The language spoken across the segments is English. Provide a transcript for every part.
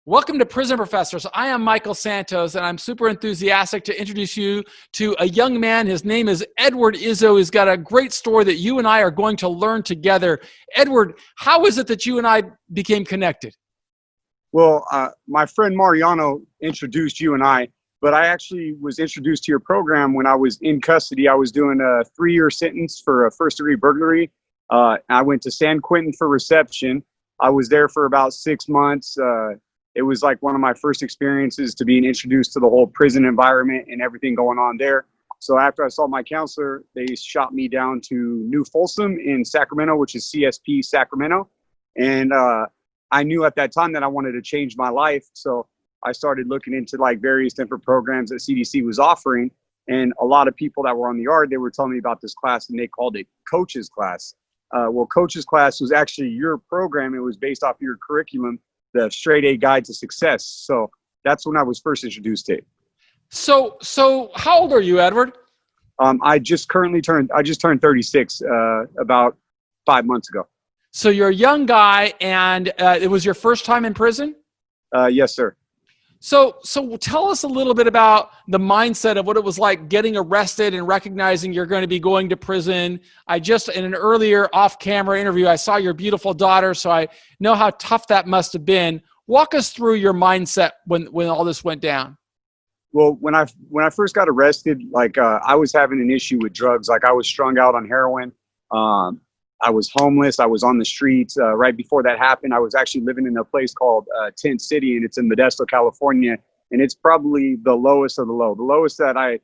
Welcome to Prison Professors. I am Michael Santos, and I'm super enthusiastic to introduce you to a young man. His name is Edward Izzo. He's got a great story that you and I are going to learn together. Edward, how is it that you and I became connected? Well, my friend Mariano introduced you and I, but I actually was introduced to your program when I was in custody. I was doing a 3-year sentence for a first-degree burglary. I went to San Quentin for reception. I was there for about 6 months. It was like one of my first experiences to being introduced to the whole prison environment and everything going on there. So after I saw my counselor, they shot me down to New Folsom in Sacramento, which is CSP Sacramento. And I knew at that time that I wanted to change my life. So I started looking into like various different programs that CDC was offering. And a lot of people that were on the yard, they were telling me about this class and they called it coach's class. Well, coach's class was actually your program. It was based off your curriculum, the Straight A Guide to Success. So that's when I was first introduced to it. So how old are you, Edward? I just turned 36 about 5 months ago. So you're a young guy, and it was your first time in prison? Yes, sir. So tell us a little bit about the mindset of what it was like getting arrested and recognizing you're going to be going to prison. In an earlier off-camera interview, I saw your beautiful daughter, so I know how tough that must have been. Walk us through your mindset when all this went down. Well, when I first got arrested, I was having an issue with drugs. Like I was strung out on heroin. I was homeless. I was on the streets. Right before that happened, I was actually living in a place called Tent City, and it's in Modesto, California. And it's probably the lowest of the low, the lowest that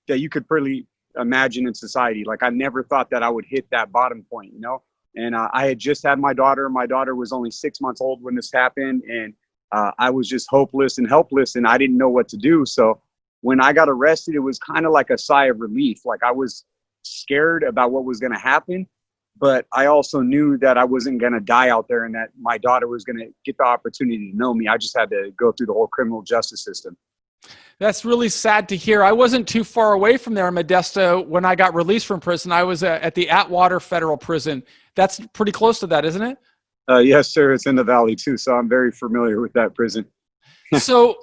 you could really imagine in society. Like I never thought that I would hit that bottom point, you know? And I had just had my daughter. My daughter was only 6 months old when this happened. And I was just hopeless and helpless, and I didn't know what to do. So when I got arrested, it was kind of like a sigh of relief. Like I was scared about what was going to happen. But I also knew that I wasn't going to die out there and that my daughter was going to get the opportunity to know me. I just had to go through the whole criminal justice system. That's really sad to hear. I wasn't too far away from there in Modesto when I got released from prison. I was at the Atwater Federal Prison. That's pretty close to that, isn't it? Yes, sir. It's in the Valley too. So I'm very familiar with that prison. So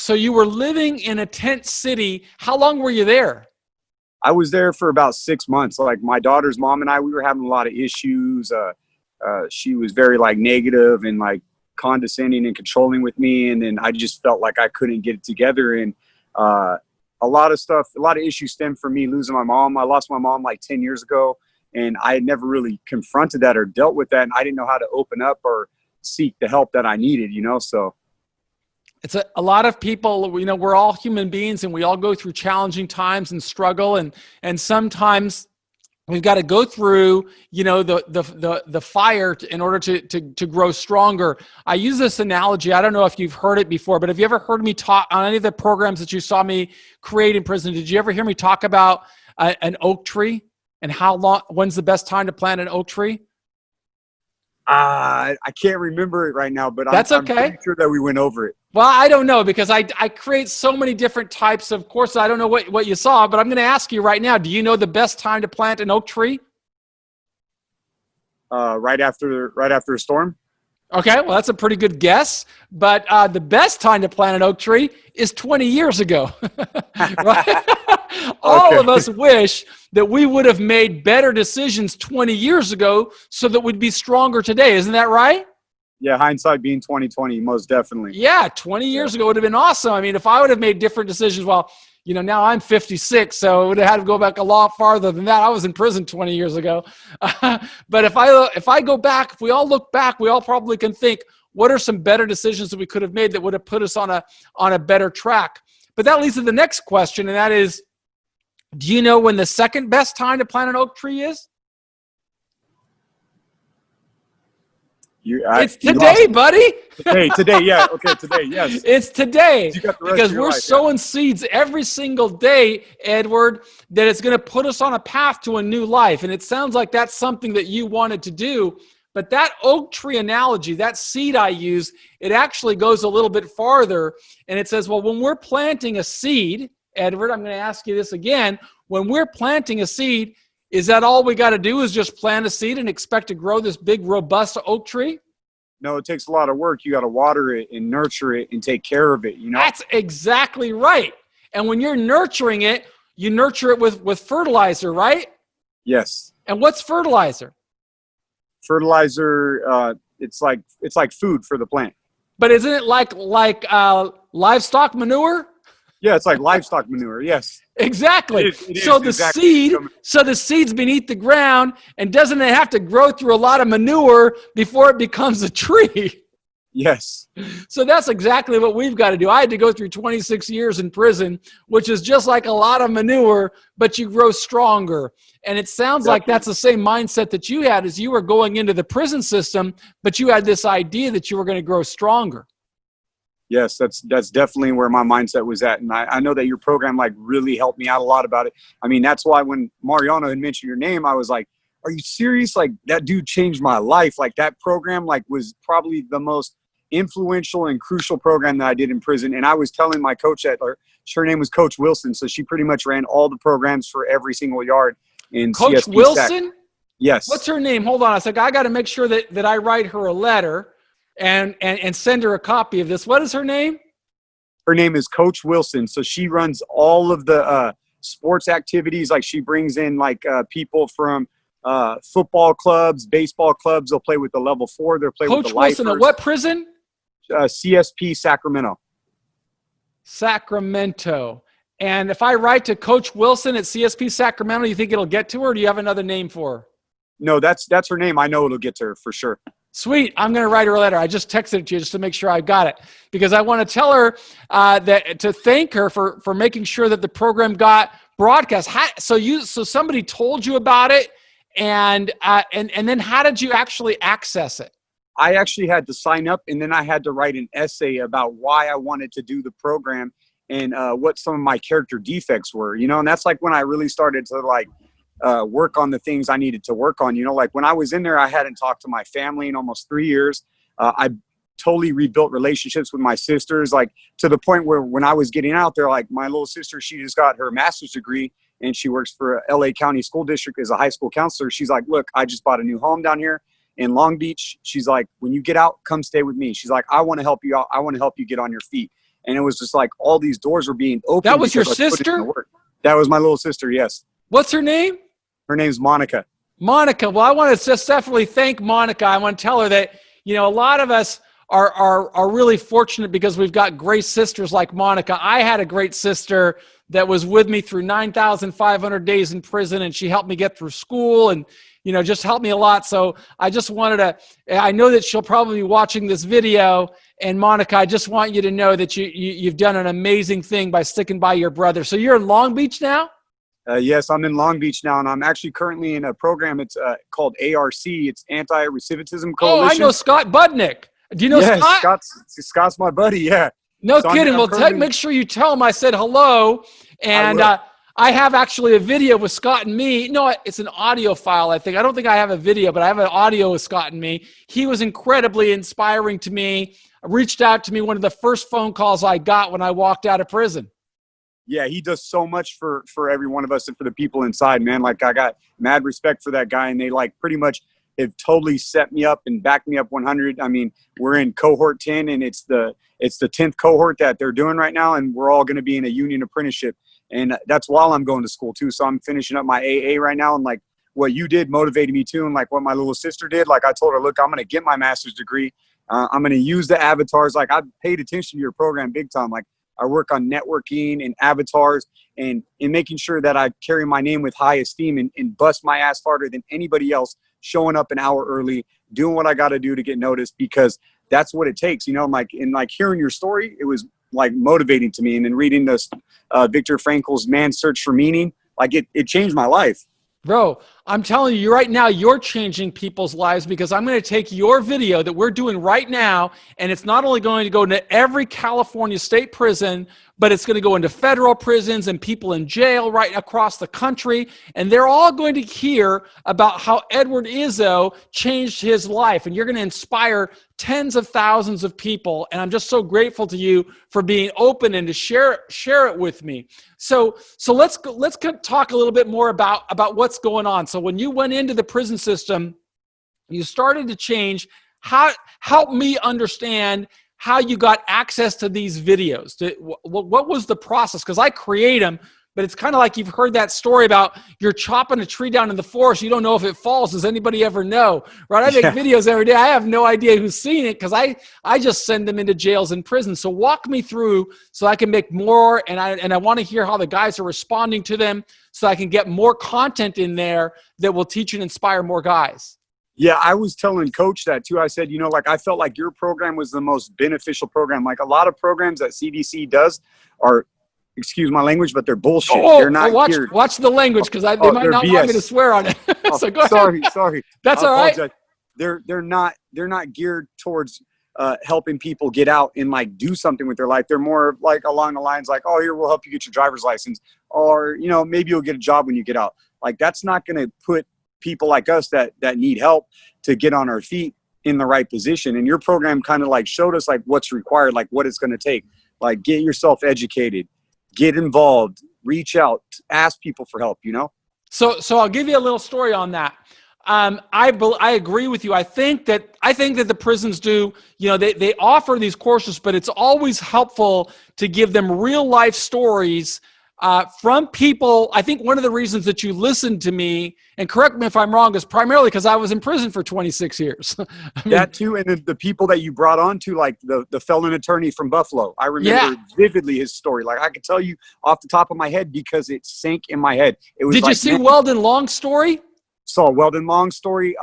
you were living in a tent city. How long were you there? I was there for about 6 months. Like my daughter's mom and I, we were having a lot of issues. She was very negative and condescending and controlling with me. And then I just felt like I couldn't get it together. And a lot of issues stemmed from me losing my mom. I lost my mom 10 years ago, and I had never really confronted that or dealt with that. And I didn't know how to open up or seek the help that I needed, so. It's a lot of people, we're all human beings and we all go through challenging times and struggle. And sometimes we've got to go through, the fire in order to grow stronger. I use this analogy. I don't know if you've heard it before, but have you ever heard me talk on any of the programs that you saw me create in prison? Did you ever hear me talk about an oak tree and when's the best time to plant an oak tree? I can't remember it right now, but That's okay. I'm pretty sure that we went over it. Well, I don't know because I create so many different types of courses. I don't know what you saw, but I'm going to ask you right now. Do you know the best time to plant an oak tree? Right after a storm. Okay, well, that's a pretty good guess. But the best time to plant an oak tree is 20 years ago. Right? All of us wish that we would have made better decisions 20 years ago so that we'd be stronger today. Isn't that right? Yeah, hindsight being 20/20, most definitely. Yeah, 20 years ago would have been awesome. I mean, if I would have made different decisions, now I'm 56, so I would have had to go back a lot farther than that. I was in prison 20 years ago. But if I go back, if we all look back, we all probably can think, what are some better decisions that we could have made that would have put us on a better track? But that leads to the next question, and that is, do you know when the second best time to plant an oak tree is? It's today, buddy. Today, yeah. Okay, today, yes. It's today because we're sowing seeds every single day, Edward, that it's going to put us on a path to a new life. And it sounds like that's something that you wanted to do. But that oak tree analogy, that seed I use, it actually goes a little bit farther. And it says, well, when we're planting a seed, Edward, I'm going to ask you this again. When we're planting a seed, is that all we got to do is just plant a seed and expect to grow this big, robust oak tree? No, it takes a lot of work. You got to water it and nurture it and take care of it, you know? That's exactly right. And when you're nurturing it, you nurture it with fertilizer, right? Yes. And what's fertilizer? Fertilizer, it's like food for the plant. But isn't it like livestock manure? Yeah, it's like livestock manure. Yes. Exactly. It is exactly. So the seed's beneath the ground, and doesn't it have to grow through a lot of manure before it becomes a tree? Yes. So that's exactly what we've got to do. I had to go through 26 years in prison, which is just like a lot of manure, but you grow stronger. And it sounds like that's the same mindset that you had as you were going into the prison system, but you had this idea that you were going to grow stronger. Yes, that's definitely where my mindset was at. And I know that your program like really helped me out a lot about it. I mean, that's why when Mariano had mentioned your name, I was like, are you serious? Like, that dude changed my life. Like, that program like was probably the most influential and crucial program that I did in prison. And I was telling my coach that her name was Coach Wilson. So she pretty much ran all the programs for every single yard in Coach CSP Wilson? SAC. Yes. What's her name? Hold on a second. I got to make sure that I write her a letter and send her a copy of this. What is her name? Her name is Coach Wilson. So she runs all of the sports activities. Like, she brings in like people from football clubs, baseball clubs. They'll play with the level 4. They'll play with the lifers. Coach Wilson at what prison? CSP Sacramento. Sacramento. And if I write to Coach Wilson at CSP Sacramento, you think it'll get to her, or do you have another name for her? No, that's her name. I know it'll get to her for sure. Sweet. I'm going to write her a letter. I just texted it to you just to make sure I got it, because I want to tell her that to thank her for making sure that the program got broadcast. So somebody told you about it, and then how did you actually access it? I actually had to sign up, and then I had to write an essay about why I wanted to do the program and what some of my character defects were, you know, and that's like when I really started to like work on the things I needed to work on. You know, like when I was in there, I hadn't talked to my family in almost 3 years. I totally rebuilt relationships with my sisters, like to the point where when I was getting out there, like my little sister, she just got her master's degree and she works for LA County School District as a high school counselor. She's like, look, I just bought a new home down here in Long Beach. She's like, when you get out, come stay with me. She's like, I want to help you out. I want to help you get on your feet. And it was just like all these doors were being opened. That was your sister? That was my little sister, yes. What's her name? Her name's Monica. Monica. Well, I want to just definitely thank Monica. I want to tell her that, you know, a lot of us are really fortunate because we've got great sisters like Monica. I had a great sister that was with me through 9,500 days in prison, and she helped me get through school and, you know, just helped me a lot. So I just wanted to, I know that she'll probably be watching this video. And Monica, I just want you to know that you've done an amazing thing by sticking by your brother. So you're in Long Beach now? Yes, I'm in Long Beach now, and I'm actually currently in a program. It's called ARC. It's Anti-Recidivism Coalition. Oh, I know Scott Budnick. Do you know Scott? Scott's my buddy, yeah. No kidding. Make sure you tell him I said hello. And I have actually a video with Scott and me. No, it's an audio file, I think. I don't think I have a video, but I have an audio with Scott and me. He was incredibly inspiring to me. Reached out to me, one of the first phone calls I got when I walked out of prison. Yeah, he does so much for every one of us and for the people inside, man. Like, I got mad respect for that guy, and they like pretty much have totally set me up and backed me up 100. I mean, we're in cohort 10, and it's the 10th cohort that they're doing right now, and we're all going to be in a union apprenticeship. And that's while I'm going to school too. So I'm finishing up my AA right now, and like what you did motivated me too, and like what my little sister did. Like, I told her, look, I'm going to get my master's degree. I'm going to use the avatars. Like, I paid attention to your program big time. Like, I work on networking and avatars and in making sure that I carry my name with high esteem and bust my ass harder than anybody else, showing up an hour early, doing what I got to do to get noticed, because that's what it takes, you know. Like, hearing your story, it was like motivating to me. And then reading this Viktor Frankl's Man's Search for Meaning, like it changed my life. Bro, I'm telling you right now, you're changing people's lives, because I'm going to take your video that we're doing right now, and it's not only going to go into every California state prison, but it's going to go into federal prisons and people in jail right across the country. And they're all going to hear about how Edward Izzo changed his life. And you're going to inspire tens of thousands of people. And I'm just so grateful to you for being open and to share it with me. So let's talk a little bit more about what's going on. So when you went into the prison system, you started to change. help me understand how you got access to these videos. What was the process? Because I create them, but it's kind of like you've heard that story about you're chopping a tree down in the forest. You don't know if it falls. Does anybody ever know? Right? I make videos every day. I have no idea who's seen it because I just send them into jails and prisons. So walk me through so I can make more, and I want to hear how the guys are responding to them so I can get more content in there that will teach and inspire more guys. Yeah, I was telling Coach that too. I said, like I felt like your program was the most beneficial program. Like a lot of programs that CDC does are, excuse my language, but they're bullshit. They're not geared. Watch the language because they might not want me to swear on it. So go ahead. Sorry. That's all right. They're not geared towards helping people get out and like do something with their life. They're more like along the lines like, oh, here, we'll help you get your driver's license, or maybe you'll get a job when you get out. Like that's not going to put people like us that need help to get on our feet in the right position. And your program kind of like showed us like what's required, like what it's going to take. Like get yourself educated, get involved, reach out, ask people for help, So I'll give you a little story on that. I agree with you. I think that the prisons do, they offer these courses, but it's always helpful to give them real life stories from people. I think one of the reasons that you listened to me, and correct me if I'm wrong, is primarily because I was in prison for 26 years. That too, and the people that you brought on to, like the felon attorney from Buffalo. I remember vividly his story. Like I could tell you off the top of my head because it sank in my head. It was. Did you see Weldon Long's story? Saw Weldon Long's story.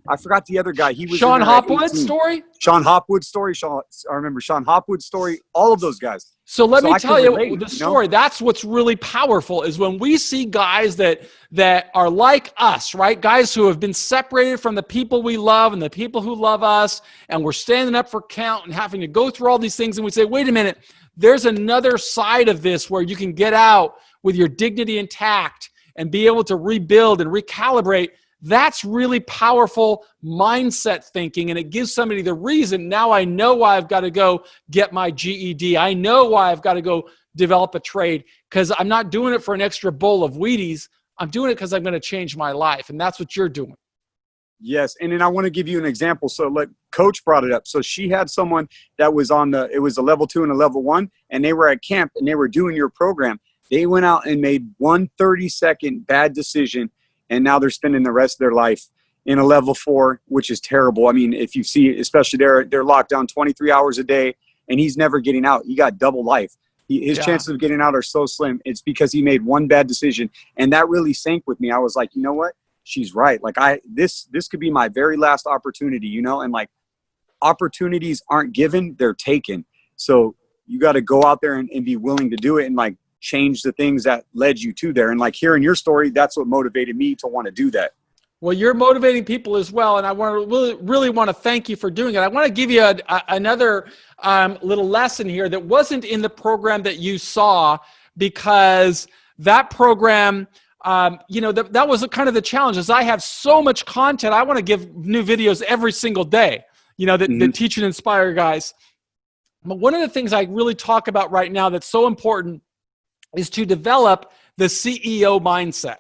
I forgot the other guy. He was Sean Hopwood's story. Sean Hopwood's story. I remember Sean Hopwood's story. All of those guys. So let me tell you the story. That's what's really powerful is when we see guys that are like us, right? Guys who have been separated from the people we love and the people who love us, and we're standing up for count and having to go through all these things, and we say, wait a minute, there's another side of this where you can get out with your dignity intact and be able to rebuild and recalibrate. That's really powerful mindset thinking, and it gives somebody the reason. Now I know why I've got to go get my GED. I know why I've got to go develop a trade, because I'm not doing it for an extra bowl of Wheaties. I'm doing it because I'm going to change my life, and that's what you're doing. Yes, and then I want to give you an example. So like Coach brought it up. So she had someone that was it was a level 2 and a level 1, and they were at camp, and they were doing your program. They went out and made one 30-second bad decision, and now they're spending the rest of their life in a level 4, which is terrible. I mean, if you see, especially they're locked down 23 hours a day, and he's never getting out. He got double life. His chances of getting out are so slim. It's because he made one bad decision, and that really sank with me. I was like, you know what? She's right. Like this could be my very last opportunity, and like opportunities aren't given, they're taken. So you got to go out there and be willing to do it and like change the things that led you to there. And like hearing your story, that's what motivated me to want to do that. Well, you're motivating people as well, and I want to really want to thank you for doing it. I want to give you another little lesson here that wasn't in the program that you saw, because that program, that was kind of the challenge. Is I have so much content, I want to give new videos every single day, that teach and inspire guys. But one of the things I really talk about right now that's so important is to develop the CEO mindset.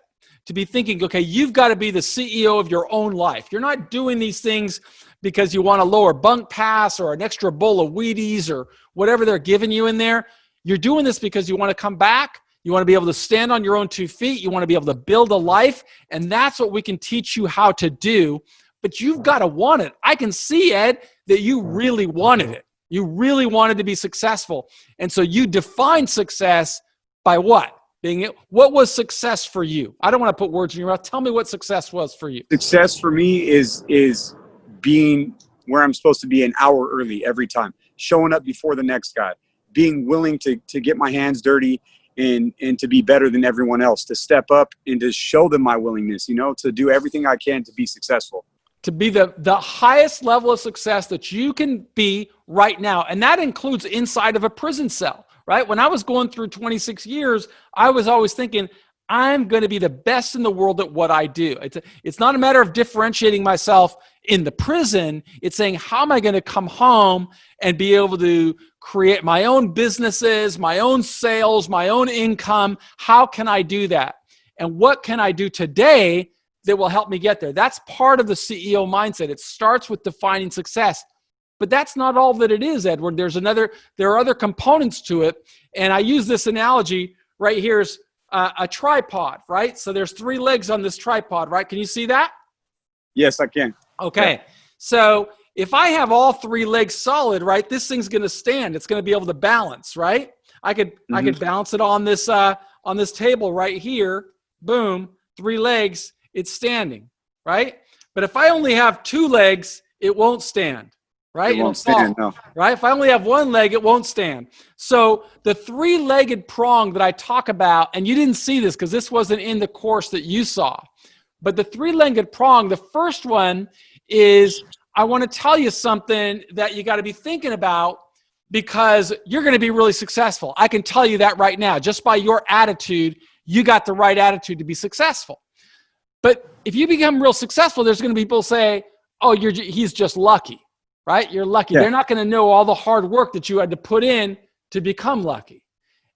To be thinking, okay, you've got to be the CEO of your own life. You're not doing these things because you want a lower bunk pass or an extra bowl of Wheaties or whatever they're giving you in there. You're doing this because you want to come back. You want to be able to stand on your own 2 feet. You want to be able to build a life. And that's what we can teach you how to do. But you've got to want it. I can see, Ed, that you really wanted it. You really wanted to be successful. And so you define success by what? What was success for you? I don't want to put words in your mouth. Tell me what success was for you. Success for me is being where I'm supposed to be an hour early every time, showing up before the next guy, being willing to get my hands dirty and to be better than everyone else, to step up and to show them my willingness, to do everything I can to be successful. To be the highest level of success that you can be right now. And that includes inside of a prison cell. Right? When I was going through 26 years, I was always thinking, I'm going to be the best in the world at what I do. It's not a matter of differentiating myself in the prison. It's saying, how am I going to come home and be able to create my own businesses, my own sales, my own income? How can I do that? And what can I do today that will help me get there. That's part of the CEO mindset. It starts with defining success. But that's not all that it is, Edward. There are other components to it. And I use this analogy right here is a tripod, right? So there's 3 legs on this tripod, right? Can you see that? Yes, I can. Okay. Yeah. So if I have all 3 legs solid, right, this thing's going to stand. It's going to be able to balance, right? I could balance it on this table right here. Boom, 3 legs, it's standing, right? But if I only have 2 legs, it won't stand. Right? It won't stand, no. Right? If I only have 1 leg, it won't stand. So the 3-legged prong that I talk about, and you didn't see this because this wasn't in the course that you saw, but the 3-legged prong, the first one is I want to tell you something that you got to be thinking about because you're going to be really successful. I can tell you that right now. Just by your attitude, you got the right attitude to be successful. But if you become real successful, there's going to be people say, oh, he's just lucky. Right? You're lucky. Yeah. They're not going to know all the hard work that you had to put in to become lucky.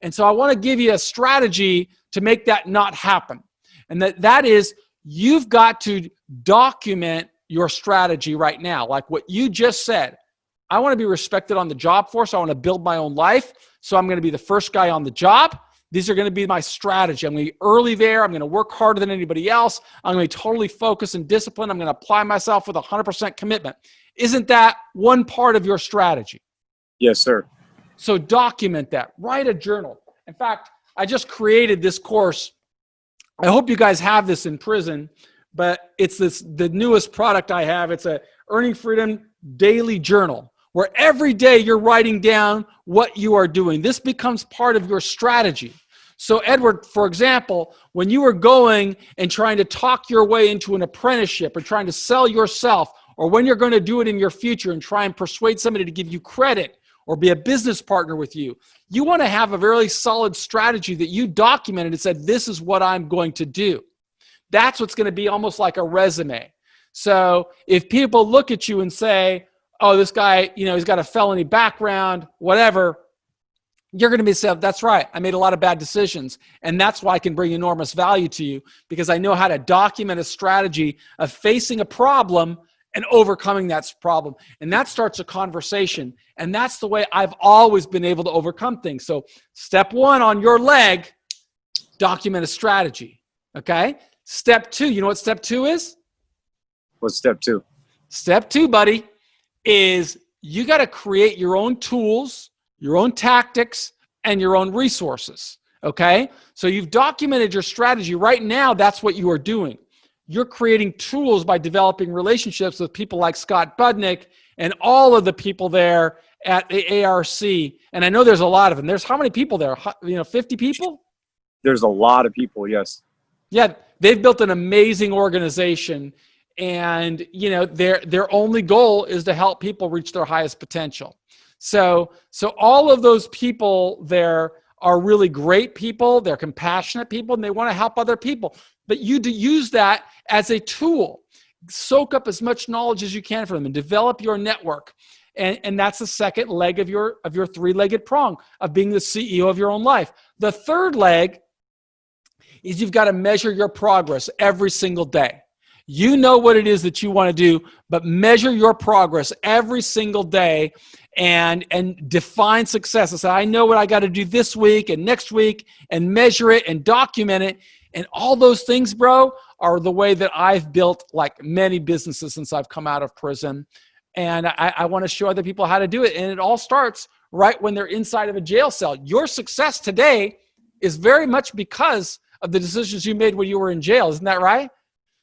And so I want to give you a strategy to make that not happen. And that is you've got to document your strategy right now. Like what you just said. I want to be respected on the job force. I want to build my own life. So I'm going to be the first guy on the job. These are going to be my strategy. I'm going to be early there. I'm going to work harder than anybody else. I'm going to be totally focused and disciplined. I'm going to apply myself with 100% commitment. Isn't that one part of your strategy? Yes, sir. So document that. Write a journal. In fact, I just created this course. I hope you guys have this in prison, but it's the newest product I have. It's a Earning Freedom Daily Journal, where every day you're writing down what you are doing. This becomes part of your strategy. So Edward, for example, when you were going and trying to talk your way into an apprenticeship or trying to sell yourself, or when you're going to do it in your future and try and persuade somebody to give you credit or be a business partner with you, you want to have a very solid strategy that you documented and said, this is what I'm going to do. That's what's going to be almost like a resume. So if people look at you and say, oh, this guy, he's got a felony background, whatever, you're going to be saying, that's right, I made a lot of bad decisions. And that's why I can bring enormous value to you, because I know how to document a strategy of facing a problem and overcoming that problem. And that starts a conversation. And that's the way I've always been able to overcome things. So step 1 on your leg, document a strategy. Okay? Step 2, you know what step 2 is? What's step 2? Step 2, buddy, is you got to create your own tools, your own tactics, and your own resources. Okay? So you've documented your strategy. Right now, that's what you are doing. You're creating tools by developing relationships with people like Scott Budnick and all of the people there at the ARC. And I know there's a lot of them. There's how many people there? 50 people? There's a lot of people, yes. Yeah, they've built an amazing organization. And, their only goal is to help people reach their highest potential. So all of those people there are really great people. They're compassionate people, and they want to help other people. But you do use that as a tool. Soak up as much knowledge as you can from them and develop your network. And that's the second leg of your 3-legged prong of being the CEO of your own life. The third leg is you've got to measure your progress every single day. You know what it is that you want to do, but measure your progress every single day and define success. And say, I know what I got to do this week and next week, and measure it and document it. And all those things, bro, are the way that I've built like many businesses since I've come out of prison. And I want to show other people how to do it. And it all starts right when they're inside of a jail cell. Your success today is very much because of the decisions you made when you were in jail. Isn't that right?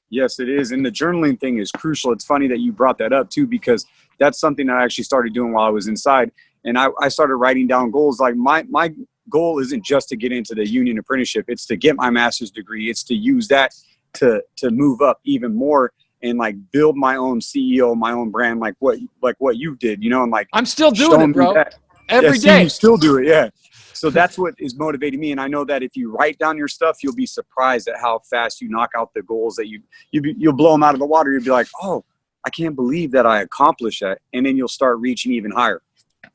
Yes, it is. And the journaling thing is crucial. It's funny that you brought that up too, because that's something that I actually started doing while I was inside. And I started writing down goals. Like my goal isn't just to get into the union apprenticeship. It's to get my master's degree. It's to use that to move up even more and like build my own CEO, my own brand, like what you did, and like I'm still doing it, bro. Every day. You still do it. Yeah. So that's what is motivating me. And I know that if you write down your stuff, you'll be surprised at how fast you knock out the goals that you'll blow them out of the water. You'll be like, oh, I can't believe that I accomplished that. And then you'll start reaching even higher.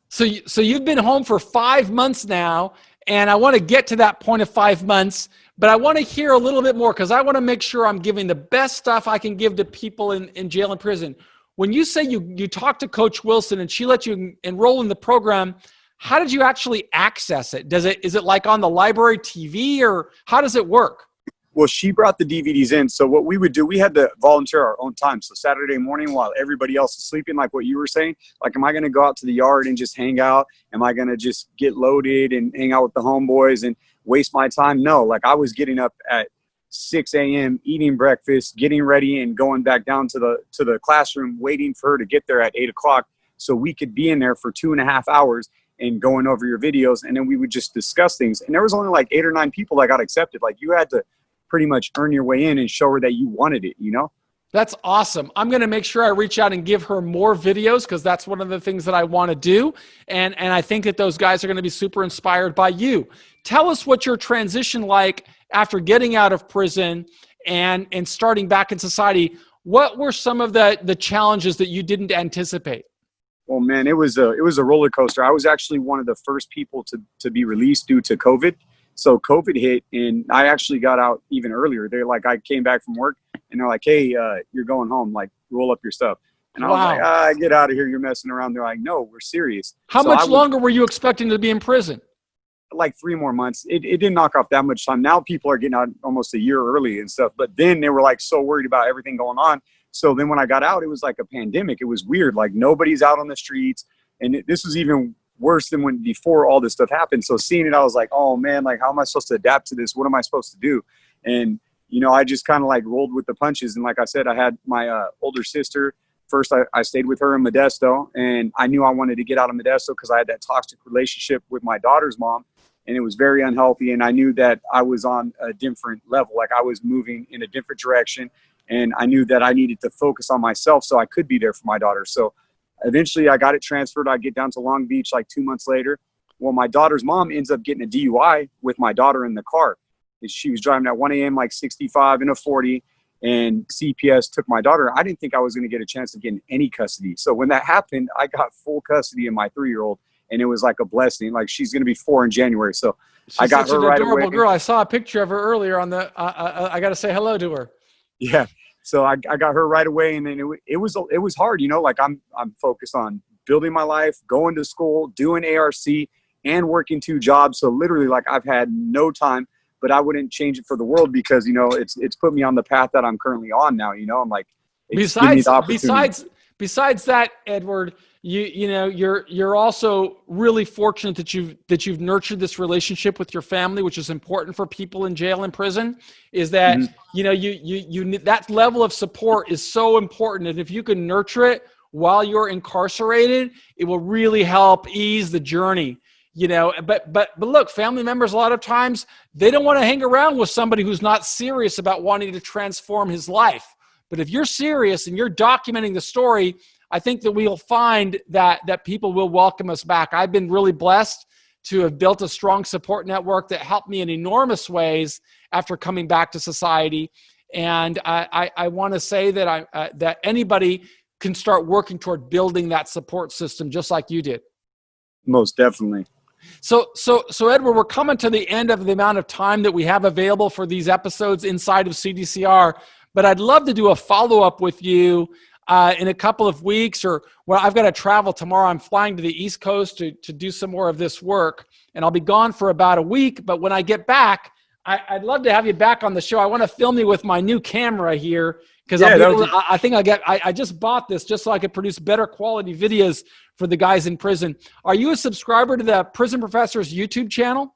So you've been home for 5 months now, and I want to get to that point of 5 months. but I want to hear a little bit more because I want to make sure I'm giving the best stuff I can give to people in jail and prison. When you say you talked to Coach Wilson and she let you enroll in the program, how did you actually access it? Is it like on the library TV, or how does it work? Well, she brought the DVDs in. So what we would do, we had to volunteer our own time. So Saturday morning while everybody else is sleeping, like what you were saying, like, am I going to go out to the yard and just hang out? Am I going to just get loaded and hang out with the homeboys and waste my time? No, like I was getting up at 6 a.m., eating breakfast, getting ready and going back down to the classroom, waiting for her to get there at 8 o'clock so we could be in there for 2.5 hours and going over your videos. And then we would just discuss things. And there was only like 8 or 9 people that got accepted. Like you had to pretty much earn your way in and show her that you wanted it, you know? That's awesome. I'm going to make sure I reach out and give her more videos because that's one of the things that I want to do. And I think that those guys are going to be super inspired by you. Tell us what your transition like after getting out of prison and starting back in society. What were some of the challenges that you didn't anticipate? Well, man, it was a roller coaster. I was actually one of the first people to be released due to COVID. So COVID hit and I actually got out even earlier. They're like, I came back from work and they're like, hey, you're going home, like roll up your stuff. And I was like, get out of here. You're messing around. They're like, no, we're serious. How much longer were you expecting to be in prison? Like 3 more months. It didn't knock off that much time. Now people are getting out almost a year early and stuff. But then they were like so worried about everything going on. So then when I got out, it was like a pandemic. It was weird. Like nobody's out on the streets. And this was even worse than when before all this stuff happened. So seeing it, I was like, oh man, like how am I supposed to adapt to this? What am I supposed to do? And, you know, I just kind of like rolled with the punches. And like I said, I had my older sister. First, I stayed with her in Modesto, and I knew I wanted to get out of Modesto because I had that toxic relationship with my daughter's mom, and it was very unhealthy. And I knew that I was on a different level, like I was moving in a different direction, and I knew that I needed to focus on myself so I could be there for my daughter. So eventually I got it transferred. I get down to Long Beach like 2 months later. Well, my daughter's mom ends up getting a DUI with my daughter in the car. She was driving at 1 a.m. like 65 in a 40, and CPS took my daughter. I didn't think I was going to get a chance to get in any custody. So when that happened, I got full custody of my 3-year-old, and it was like a blessing. Like she's going to be 4 in January. So I got her right away. She's such an adorable girl. I saw a picture of her earlier on the. I got to say hello to her. Yeah. So I got her right away, and then it was hard, you know. Like I'm focused on building my life, going to school, doing ARC, and working 2 jobs. So literally, like I've had no time, but I wouldn't change it for the world because you know it's put me on the path that I'm currently on now. You know, I'm like besides that, Edward, you're also really fortunate that you've nurtured this relationship with your family, which is important for people in jail and prison. Is that you that level of support is so important, and if you can nurture it while you're incarcerated, it will really help ease the journey. You know, but look, family members a lot of times they don't want to hang around with somebody who's not serious about wanting to transform his life. But if you're serious and you're documenting the story, I think that we'll find that people will welcome us back. I've been really blessed to have built a strong support network that helped me in enormous ways after coming back to society. And I want to say that that anybody can start working toward building that support system just like you did. Most definitely. So Edward, we're coming to the end of the amount of time that we have available for these episodes inside of CDCR, but I'd love to do a follow-up with you in a couple of weeks, or I've got to travel tomorrow. I'm flying to the East Coast to do some more of this work, and I'll be gone for about a week. But when I get back, I'd love to have you back on the show. I want to film you with my new camera here because I just bought this just so I could produce better quality videos for the guys in prison. Are you a subscriber to the Prison Professor's YouTube channel?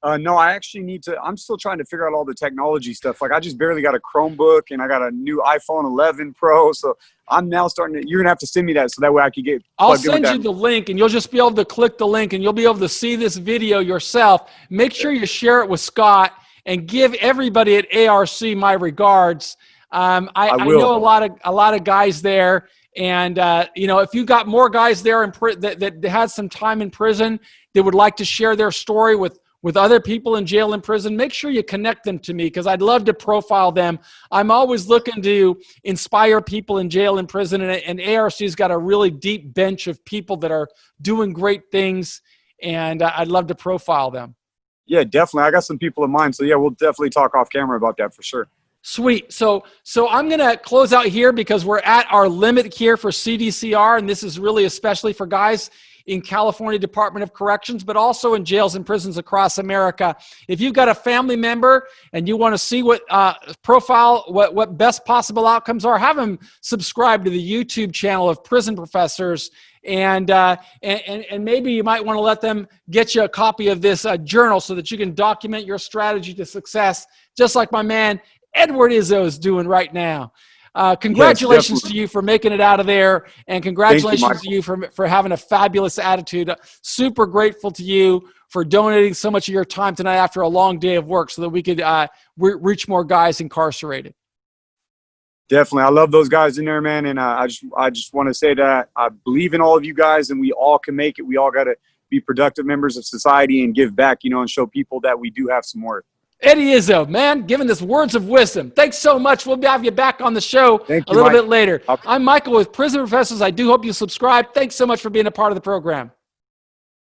No, I actually need to. I'm still trying to figure out all the technology stuff. Like I just barely got a Chromebook and I got a new iPhone 11 Pro. So I'm now starting to, you're going to have to send me that so that way I can get I'll send you the link and you'll just be able to click the link and you'll be able to see this video yourself. Make sure you share it with Scott and give everybody at ARC my regards. I know a lot of guys there. And, if you got more guys there that had some time in prison that would like to share their story with other people in jail and prison, make sure you connect them to me because I'd love to profile them. I'm always looking to inspire people in jail and prison, and ARC's got a really deep bench of people that are doing great things, and I'd love to profile them. Yeah, definitely. I got some people in mind. So yeah, we'll definitely talk off camera about that for sure. Sweet. So I'm going to close out here because we're at our limit here for CDCR, and this is really especially for guys in California Department of Corrections, but also in jails and prisons across America. If you've got a family member and you want to see what what best possible outcomes are, have them subscribe to the YouTube channel of Prison Professors. And maybe you might want to let them get you a copy of this journal so that you can document your strategy to success, just like my man Edward Izzo is doing right now. Congratulations to you for making it out of there, and congratulations to you for having a fabulous attitude. Super grateful to you for donating so much of your time tonight after a long day of work so that we could reach more guys incarcerated. Definitely. I love those guys in there, man. And I just want to say that I believe in all of you guys, and we all can make it. We all got to be productive members of society and give back, and show people that we do have some worth. Eddie Izzo, man, giving us words of wisdom. Thanks so much. We'll have you back on the show a little bit later. I'm Michael with Prison Professors. I do hope you subscribe. Thanks so much for being a part of the program.